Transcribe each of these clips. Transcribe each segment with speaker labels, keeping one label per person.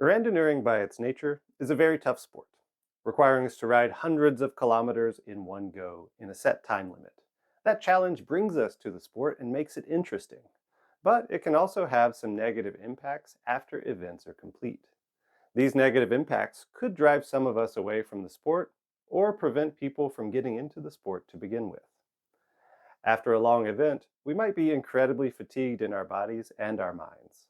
Speaker 1: Randonneuring by its nature is a very tough sport, requiring us to ride hundreds of kilometers in one go in a set time limit. That challenge brings us to the sport and makes it interesting, but it can also have some negative impacts after events are complete. These negative impacts could drive some of us away from the sport or prevent people from getting into the sport to begin with. After a long event, we might be incredibly fatigued in our bodies and our minds.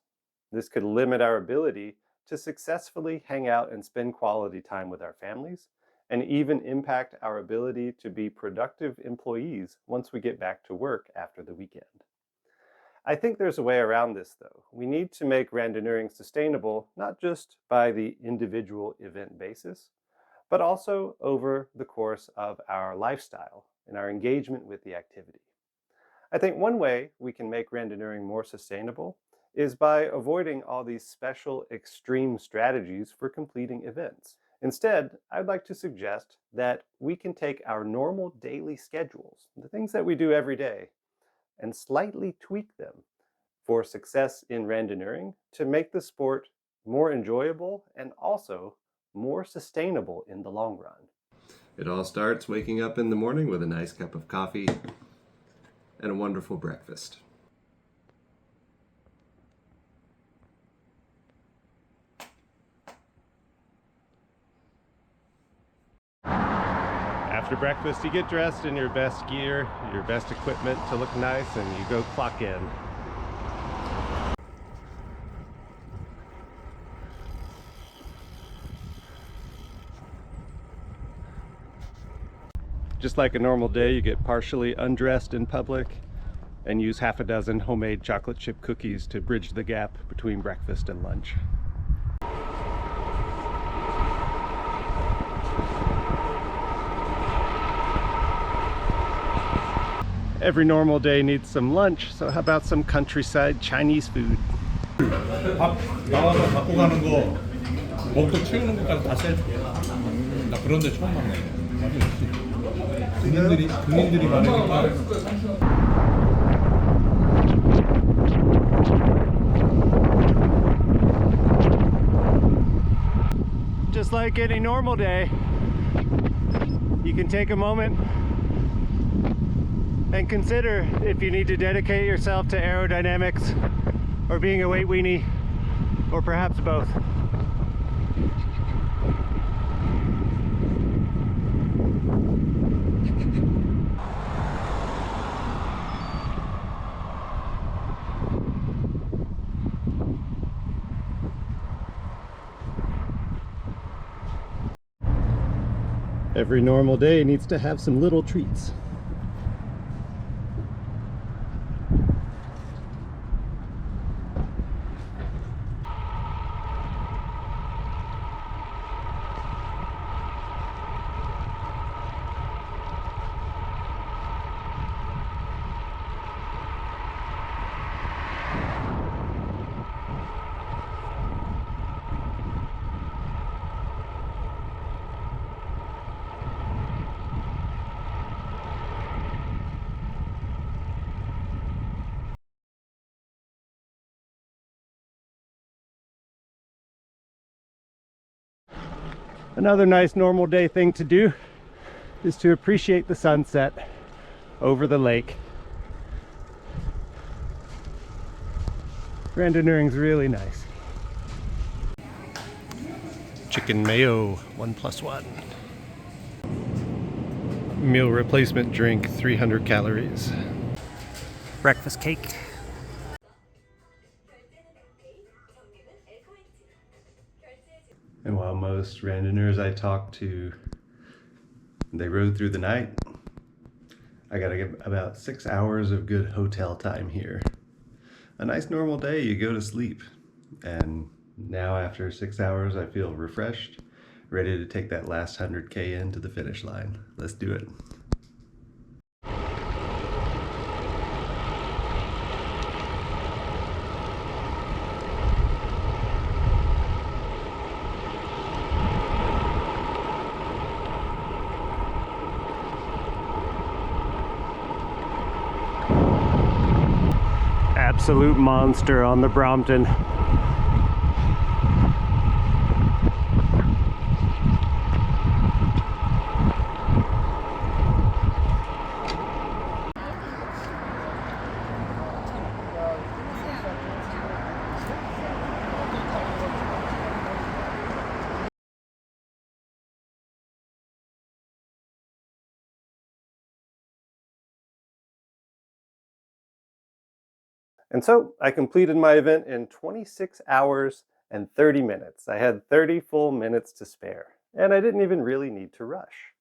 Speaker 1: This could limit our ability to successfully hang out and spend quality time with our families, and even impact our ability to be productive employees once we get back to work after the weekend. I think there's a way around this, though. We need to make randonneuring sustainable, not just by the individual event basis, but also over the course of our lifestyle and our engagement with the activity. I think one way we can make randonneuring more sustainable is by avoiding all these special extreme strategies for completing events. Instead, I'd like to suggest that we can take our normal daily schedules, the things that we do every day, and slightly tweak them for success in randonneuring to make the sport more enjoyable and also more sustainable in the long run.
Speaker 2: It all starts waking up in the morning with a nice cup of coffee and a wonderful breakfast.
Speaker 1: After breakfast, you get dressed in your best gear, your best equipment to look nice, and you go clock in. Just like a normal day, you get partially undressed in public and use half a dozen homemade chocolate chip cookies to bridge the gap between breakfast and lunch. Every normal day needs some lunch, so how about some countryside Chinese food?
Speaker 3: 밥 나와서 갖고 가는 거 먹고 채우는 것까지 다 세줘. 나 그런 데 처음 봤네. 군인들이 많으니까.
Speaker 1: Just like any normal day, you can take a moment and consider if you need to dedicate yourself to aerodynamics or being a weight weenie, or perhaps both. Every normal day needs to have some little treats. Another nice normal day thing to do is to appreciate the sunset over the lake. Randonneuring's really nice. Chicken mayo, 1+1. Meal replacement drink, 300 calories. Breakfast cake. And while most randonneurs I talk to, they rode through the night, I gotta get about 6 hours of good hotel time here. A nice normal day, you go to sleep. And now after 6 hours, I feel refreshed, ready to take that last 100K into the finish line. Let's do it. Absolute monster on the Brompton. And so I completed my event in 26 hours and 30 minutes. I had 30 full minutes to spare, and I didn't even really need to rush.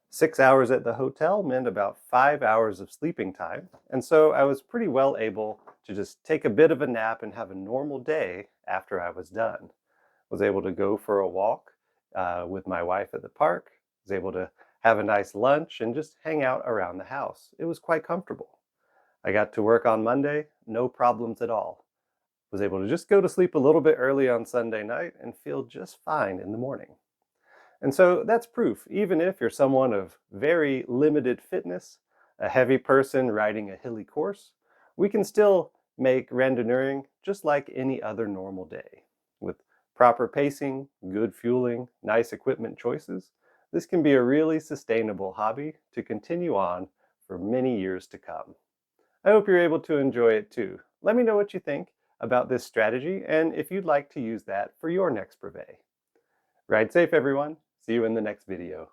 Speaker 1: 6 hours at the hotel meant about 5 hours of sleeping time, and so I was pretty well able to just take a bit of a nap and have a normal day after I was done. Was able to go for a walk with my wife at the park, was able to have a nice lunch and just hang out around the house. It was quite comfortable. I got to work on Monday, no problems at all. Was able to just go to sleep a little bit early on Sunday night and feel just fine in the morning. And so that's proof, even if you're someone of very limited fitness, a heavy person riding a hilly course, we can still make randonneuring just like any other normal day. With proper pacing, good fueling, nice equipment choices, this can be a really sustainable hobby to continue on for many years to come. I hope you're able to enjoy it too. Let me know what you think about this strategy and if you'd like to use that for your next brevet. Ride safe, everyone. See you in the next video.